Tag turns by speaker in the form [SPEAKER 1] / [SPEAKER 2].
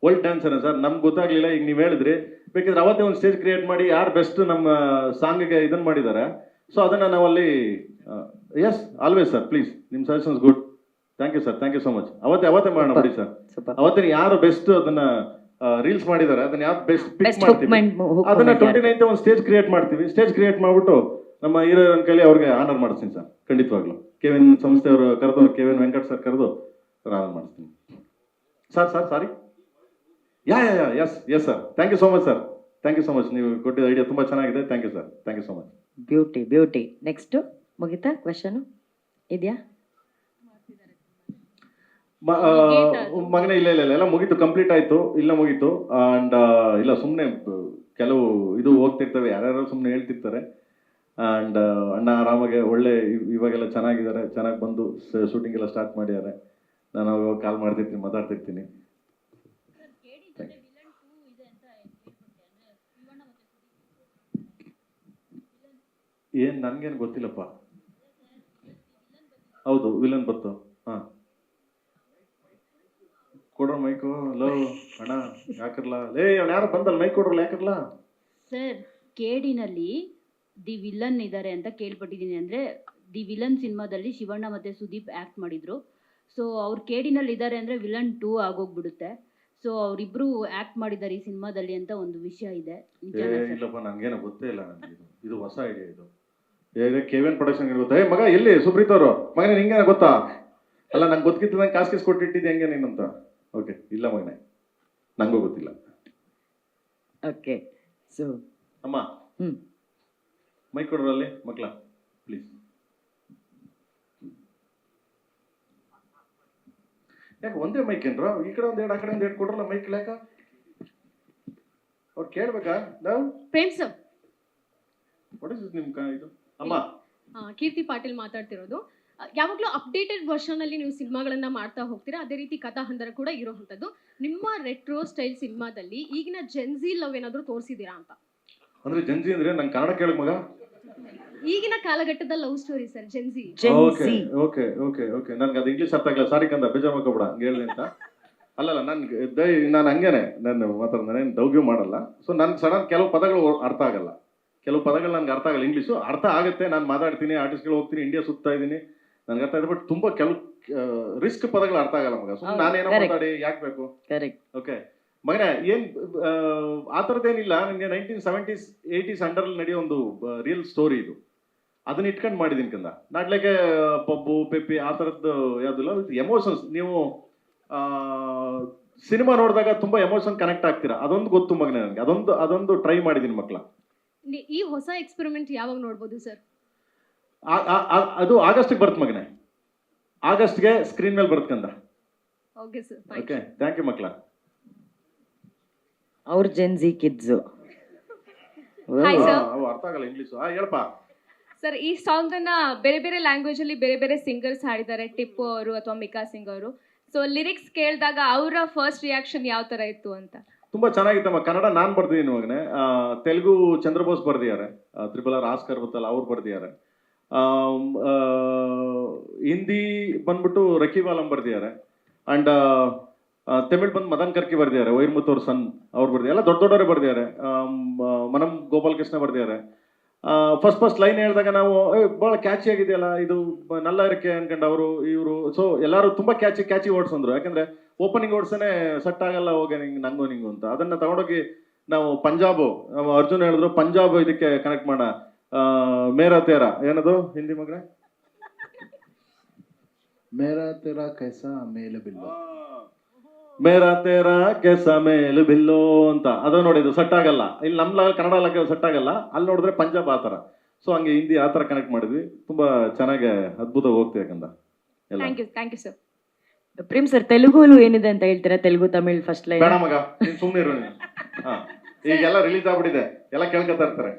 [SPEAKER 1] World dancer sir, ನಮ್ಗೆ ಗೊತ್ತಾಗ್ಲಿಲ್ಲ. ಈಗ ನೀವು ಹೇಳಿದ್ರಿ, ಬೇಕಿದ್ರೆ ಅವತ್ತೇ ಒಂದು ಸ್ಟೇಜ್ ಕ್ರಿಯೇಟ್ ಮಾಡಿ ಯಾರು ಬೆಸ್ಟ್ ನಮ್ಮ ಸಾಂಗ್ಗೆ ಇದನ್ನ ಮಾಡಿದ್ದಾರೆ, ಸೊ ಅದನ್ನ ನಾವಲ್ಲಿ ಎಸ್ ಆಲ್ವೇಸ್ ಸರ್, ಪ್ಲೀಸ್ ನಿಮ್ಮ suggestions good. Thank you sir, thank you so much. ಅವತ್ತೇ ಮಾಡೋಣ ಬಿಡಿ ಸರ್. ಅವತ್ತಿನ ಯಾರು ಬೆಸ್ಟ್ ಅದನ್ನ ರೀಲ್ಸ್ ಮಾಡಿದ್ದಾರೆ, ಅದನ್ನ ಯಾರು ಬೆಸ್ಟ್ ಪಿಕ್ ಮಾಡ್ತೀವಿ, ಅದನ್ನ 29th ಒಂದು ಸ್ಟೇಜ್ ಕ್ರಿಯೇಟ್ ಮಾಡ್ತೀವಿ. ಸ್ಟೇಜ್ ಕ್ರಿಯೇಟ್ ಮಾಡ್ಬಿಟ್ಟು ನಮ್ಮ ಹೀರೋಯಿನ್ ಕೈಲಿ ಅವ್ರಿಗೆ ಆನರ್ ಮಾಡಿಸ್ತೀನಿ ಸರ್, ಖಂಡಿತವಾಗ್ಲು. ಕೆವಿನ್ ಸಂಸ್ಥೆಯವರು ಕರೆದು, ಕೆವಿನ್ ವೆಂಕಟ್ ಸರ್ ಕರೆದು ಆನರ್ ಮಾಡಿಸ್ತೀನಿ sir. Sorry, yeah yes sir, thank you so much sir, thank you so much. ನೀವು ಕೊಟ್ಟಿದ್ದ ಐಡಿಯಾ ತುಂಬಾ ಚೆನ್ನಾಗಿದೆ. Thank you sir, thank you so much.
[SPEAKER 2] Beauty. Next ಮುಗಿತಾ ಕ್ವೆಶನ್ ಇದೆಯಾ?
[SPEAKER 1] ಮಗನೇ ಇಲ್ಲ ಎಲ್ಲ ಮುಗೀತು, ಕಂಪ್ಲೀಟ್ ಆಯ್ತು, ಇಲ್ಲ ಮುಗೀತು. ಅಂಡ್ ಇಲ್ಲ ಸುಮ್ಮನೆ ಕೆಲವು ಇದು ಹೋಗ್ತಿರ್ತವೆ, ಯಾರ್ಯಾರು ಸುಮ್ಮನೆ ಹೇಳ್ತಿರ್ತಾರೆ. ಅಂಡ್ ಅಣ್ಣ ಆರಾಮಾಗೆ ಒಳ್ಳೆ ಇವಾಗೆಲ್ಲ ಚೆನ್ನಾಗಿದ್ದಾರೆ, ಚೆನ್ನಾಗಿ ಬಂದು ಶೂಟಿಂಗ್ ಎಲ್ಲ ಸ್ಟಾರ್ಟ್ ಮಾಡಿದ್ದಾರೆ. ನಾನು ಅವಾಗ ಕಾಲ್ ಮಾಡ್ತಿರ್ತೀನಿ, ಮಾತಾಡ್ತಿರ್ತೀನಿ. ಏನ್ ನನ್ಗೇನು ಗೊತ್ತಿಲ್ಲಪ್ಪ. ಹೌದು, ವಿಲನ್ ಬತ್ತು. ಹಾ, ಕೊಡ್ರ ಮೈಕು. ಲೋ ಅಣ್ಣ ಯಾಕರ್ಲ, ಲೇ ಅವ್ನು ಯಾರು ಬಂದಲ್ಲ, ಮೈಕ್ ಕೊಡ್ರಲ್ಲ, ಯಾಕರ್ಲ
[SPEAKER 3] ಸರ್. ಕೇಡಿನಲ್ಲಿ ದಿ ವಿಲನ್ ಇದ್ದಾರೆ ಅಂತ ಕೇಳ್ಪಟ್ಟಿದ್ದೀನಿ. ಅಂದ್ರೆ ದಿ ವಿಲನ್ ಸಿನಿಮಾದಲ್ಲಿ ಶಿವಣ್ಣ ಮತ್ತೆ ಸುದೀಪ್ ಆಕ್ಟ್ ಮಾಡಿದ್ರು. ಸೊ ಅವ್ರು ಕೇಡಿನಲ್ಲಿ ಇದ್ದಾರೆ ಅಂದ್ರೆ ವಿಲನ್ 2 ಆಗೋಗ್ಬಿಡುತ್ತೆ. ಸೊ ಅವ್ರಿಬ್ರು ಆಕ್ಟ್ ಮಾಡಿದ್ದಾರೆ ಈ ಸಿನಿಮಾದಲ್ಲಿ ಅಂತ ಒಂದು ವಿಷಯ ಇದೆ.
[SPEAKER 1] ಇಲ್ಲಪ್ಪ, ನನ್ಗೇನೋ ಗೊತ್ತೇ ಇಲ್ಲ. ನನಗೆ ಇದು ಹೊಸ ಐಡಿಯಾ. ಇದು ಕೆವಿನ್ ಪ್ರೊಡಕ್ಷನ್ ಗೊತ್ತಾ? ಮಗ ಎಲ್ಲಿ ಸುಬ್ರೀತ್ ಅವರು? ಮಗನೇ ನಿಂಗೇನ ಗೊತ್ತಾ? ಅಲ್ಲ, ನಂಗೆ ಗೊತ್ತಿತ್ತು, ನಂಗೆ ಕಾಸು ಕೊಟ್ಟಿಟ್ಟಿದ್ದೆ ಹೆಂಗೆ ನೀನಂತ. ಓಕೆ, ಇಲ್ಲ ಮಗನೇ, ನಂಗೂ ಗೊತ್ತಿಲ್ಲ.
[SPEAKER 2] ಓಕೆ, ಸೊ
[SPEAKER 1] ಅಮ್ಮ ಮೈಕ್ ಕೊಡ್ರಲ್ಲಿ ಮಕ್ಳ ಪ್ಲೀಸ್. ಯಾಕೆ ಒಂದೇ ಮೈಕ್ ಏನ್ರ? ಈ ಕಡೆ ಒಂದ್ ಎರಡು, ಆ ಕಡೆ ಒಂದ್ ಎರಡು ಕೊಡ್ರಲ್ಲ ಮೈಕ್. ಯಾಕ ಅವ್ರು ಕೇಳ್ಬೇಕಾ? ನಾವು
[SPEAKER 4] ಪ್ರೇಮ್ ಸರ್,
[SPEAKER 1] ವಾಟ್ ಇಸ್ ನಿಮ್ ಇದು? ಅಮ್ಮ
[SPEAKER 4] ಕೀರ್ತಿ ಪಾಟೀಲ್ ಮಾತಾಡ್ತಿರೋದು. ಯಾವಾಗಲೂ ಅಪ್ಡೇಟೆಡ್ ವರ್ಷನ್ ಅಲ್ಲಿ ನೀವು ಸಿನಿಮಾಗಳನ್ನ ಮಾಡ್ತಾ ಹೋಗ್ತೀರಾ, ಅದೇ ರೀತಿ ಕಥಾ ಹಂದರ ಕೂಡ ಇರೋವಂಥದ್ದು. ನಿಮ್ಮ ರೆಟ್ರೋ ಸ್ಟೈಲ್ ಸಿನಿಮಾದಲ್ಲಿ ಈಗಿನ ಜೆನ್ಜಿ ಲವ್ ಏನಾದರೂ ತೋರಿಸಿದ್ದೀರಾ ಅಂತ?
[SPEAKER 1] ಅಂದ್ರೆ ಜೆನ್ಜಿ ಅಂದ್ರೆ ನಂಗೆ ಕನ್ನಡ ಕೇಳಕ್ ಮಗ.
[SPEAKER 4] ಈಗಿನ ಕಾಲಘಟ್ಟದ love story sir, gen Z.
[SPEAKER 1] Okay ನನ್ಗೆ ಅದು ಇಂಗ್ಲೀಷ್ ಅರ್ಥ ಆಗಲ್ಲ. ಸಾರಿ ಕಂದ, ಬೇಜಾರ್ ಮಾಡ್ಕೊಬೇಡ ಹಂಗೆ ಹೇಳಿ ಅಂತ. ಅಲ್ಲಲ್ಲ, ನಾನು ಹಂಗೇನೆ, ನಾನು ಮಾತಾಡ್ದಾನೆ ದೌಗ್ಯ ಮಾಡಲ್ಲ. ಸೊ ನನ್ಗೆ ಸಡನ್ ಕೆಲವು ಪದಗಳು ಅರ್ಥ ಆಗಲ್ಲ, ಕೆಲವು ಪದಗಳು ನನ್ಗೆ ಅರ್ಥ ಆಗಲ್ಲ. ಇಂಗ್ಲೀಷು ಅರ್ಥ ಆಗುತ್ತೆ, ನಾನು ಮಾತಾಡ್ತೀನಿ, ಆರ್ಟಿಸ್ಟ್ಗಳು ಹೋಗ್ತೀನಿ, ಇಂಡಿಯಾ ಸುತ್ತಾ ಇದ್ದೀನಿ, ನನ್ಗೆ ಅರ್ಥ ಇದೆ. ಬಟ್ ತುಂಬಾ ಕೆಲವು ರಿಸ್ಕ್ ಪದಗಳು ಅರ್ಥ ಆಗಲ್ಲ ಮಗ. ಸುಮ್ಮನೆ ನಾನೇನೋ ಮಾತಾಡಿ ಯಾಕೆ ಬೇಕು? ಓಕೆ ಮಗನೇ, ಏನ್ ಆ ಥರದ್ದೇನಿಲ್ಲ. ನನಗೆ 1970s 80s ಅಂಡರ್ ನಡೆಯೋ ಒಂದು ರಿಯಲ್ ಸ್ಟೋರಿ ಇದು. ಅದನ್ನ ಇಟ್ಕೊಂಡು ಮಾಡಿದೀನಿ ಕಂದ. ನಾಟ್ಲಿಕ್ಕೆ ಪಬ್ಬು ಪೆಪ್ಪಿ ಆ ಥರದ್ದು ಯಾವುದಿಲ್ಲ. With emotions. ನೀವು ಸಿನಿಮಾ ನೋಡಿದಾಗ ತುಂಬಾ ಎಮೋಷನ್ ಕನೆಕ್ಟ್ ಆಗ್ತೀರಾ, ಅದೊಂದು ಗೊತ್ತು ಮಗನೇ ನನಗೆ. ಅದೊಂದು ಟ್ರೈ ಮಾಡಿದೀನಿ ಮಕ್ಕಳ.
[SPEAKER 4] ಈ ಹೊಸ ಎಕ್ಸ್ಪೆರಿಮೆಂಟ್ ಯಾವಾಗ ನೋಡ್ಬೋದು ಸರ್?
[SPEAKER 1] ಅದು ಆಗಸ್ಟ್ಗೆ ಬರುತ್ತೆ ಮಗನೇ, ಆಗಸ್ಟ್ಗೆ ಸ್ಕ್ರೀನ್ ಮೇಲೆ ಬರುತ್ತಂದ.
[SPEAKER 4] Okay sir,
[SPEAKER 1] okay, thank you ಮಕ್ಕಳ.
[SPEAKER 2] ಅವ್ರ ಜೆನ್ಜಿ ಕಿಡ್ಸ್.
[SPEAKER 4] Hi sir.
[SPEAKER 1] ಅರ್ಥ ಆಗಲ್ಲ ಇಂಗ್ಲೀಷ್. ಹೇಳಪ್ಪ
[SPEAKER 4] ಸರ್. ಈ ಸಾಂಗ್ ಅನ್ನ ಬೇರೆ ಬೇರೆ ಲ್ಯಾಂಗ್ವೇಜ್ ಅಲ್ಲಿ ಬೇರೆ ಬೇರೆ ಸಿಂಗರ್ಸ್ ಹಾಡಿದ್ದಾರೆ, ಟಿಪ್ಪು ಅವರು ಅಥವಾ ಮಿಕಾ ಸಿಂಗ್ ಅವರು. ಸೊ ಲಿರಿಕ್ಸ್ ಕೇಳಿದಾಗ ಅವರ ಫಸ್ಟ್ ರಿಯಾಕ್ಷನ್ ಯಾವ ತರ ಇತ್ತು ಅಂತ?
[SPEAKER 1] ತುಂಬಾ ಚೆನ್ನಾಗಿತ್ತಮ್ಮ. ಕನ್ನಡ ನಾನು ಬರ್ದಿದ್ದೀನಿ ಮಗನೇ. ತೆಲುಗು ಚಂದ್ರಬೋಸ್ ಬರ್ದಿದ್ದಾರೆ, ತ್ರಿಬಲ್ ಆರ್ ಆಸ್ಕರ್ ಬರ್ತಲ್ಲ ಅವ್ರು ಬರ್ದಿದ್ದಾರೆ. ಹಿಂದಿ ಬಂದ್ಬಿಟ್ಟು ರಕೀಬ್ ಆಲಂ ಬರ್ದಿದ್ದಾರೆ. ಅಂಡ್ ತಮಿಳ್ ಬಂದು ಮದನ್ ಕರ್ಕಿ ಬರ್ದಿದ್ದಾರೆ, ವೈರ್ಮುತ್ ಅವ್ರ ಸನ್ ಅವ್ರು ಬರ್ದಿದ್ದಾರೆ. ಎಲ್ಲ ದೊಡ್ಡವರೇ ಬರ್ದಿದ್ದಾರೆ. ಮನಂ ಗೋಪಾಲಕೃಷ್ಣ ಬರ್ದಿದ್ದಾರೆ. ಫಸ್ಟ್ ಲೈನ್ ಹೇಳಿದಾಗ ನಾವು ಭಾಳ ಕ್ಯಾಚಿ ಆಗಿದೆಯಲ್ಲ ಇದು, ನಲ್ಲ ಇರಕ್ಕೆ ಅನ್ಕೊಂಡು ಅವರು ಇವರು. ಸೊ ಎಲ್ಲರೂ ತುಂಬಾ ಕ್ಯಾಚಿ ವರ್ಡ್ಸ್ ಅಂದ್ರು. ಯಾಕಂದ್ರೆ ಓಪನಿಂಗ್ ವರ್ಡ್ಸೇ ಸೆಟ್ ಆಗಲ್ಲ, ಹೋಗಿ ನಂಗು ನಿಂಗು ಅಂತ. ಅದನ್ನ ತಗೊಂಡೋಗಿ ನಾವು ಪಂಜಾಬು, ಅರ್ಜುನ್ ಹೇಳಿದ್ರು ಪಂಜಾಬ್ ಇದಕ್ಕೆ ಕನೆಕ್ಟ್ ಮಾಡ. ಮೇರಾ ತೇರಾ ಏನದು ಹಿಂದಿ ಮಗನೇ?
[SPEAKER 5] ಮೇರಾ ತೇರಾ ಕೈಸಾ ಮೇಲ್ ಬಿಲ್ಲು,
[SPEAKER 1] ಮೇರಾ ತೇರಾ ಕೆಸ ಮೇಲ್ ಬಿಲ್ಲು ಅಂತ. ಅದು ನೋಡಿದ್ದು ಸೆಟ್ ಆಗಲ್ಲ. ಇಲ್ಲಿ ನಮ್ಮ ಕನ್ನಡ ಸೆಟ್ ಆಗಲ್ಲ, ಅಲ್ಲಿ ನೋಡಿದ್ರೆ ಪಂಜಾಬ್ ಆ ಥರ. ಸೊ ಹಂಗೆ ಹಿಂದಿ ಆ ಥರ ಕನೆಕ್ಟ್ ಮಾಡಿದ್ವಿ. ತುಂಬಾ ಚೆನ್ನಾಗಿ ಅದ್ಭುತ ಹೋಗ್ತೀವಿ ಯಾಕಂದ.
[SPEAKER 4] Thank you sir.
[SPEAKER 2] Prem sir, Telugu ಏನಿದೆ ಅಂತ ಹೇಳ್ತೀರಾ? ತೆಲುಗು ತಮಿಳ್ ಫಸ್ಟ್ ಲೈನ್
[SPEAKER 1] ಬೇಡ ಮಗ, ನೀನ್ ಸುಮ್ಮನೆ ಇರು. ಈಗೆಲ್ಲ ರಿಲೀಸ್ ಆಗ್ಬಿಟ್ಟಿದೆ, ಎಲ್ಲ ಕೇಳ್ಕೊತಾ ಇರ್ತಾರೆ.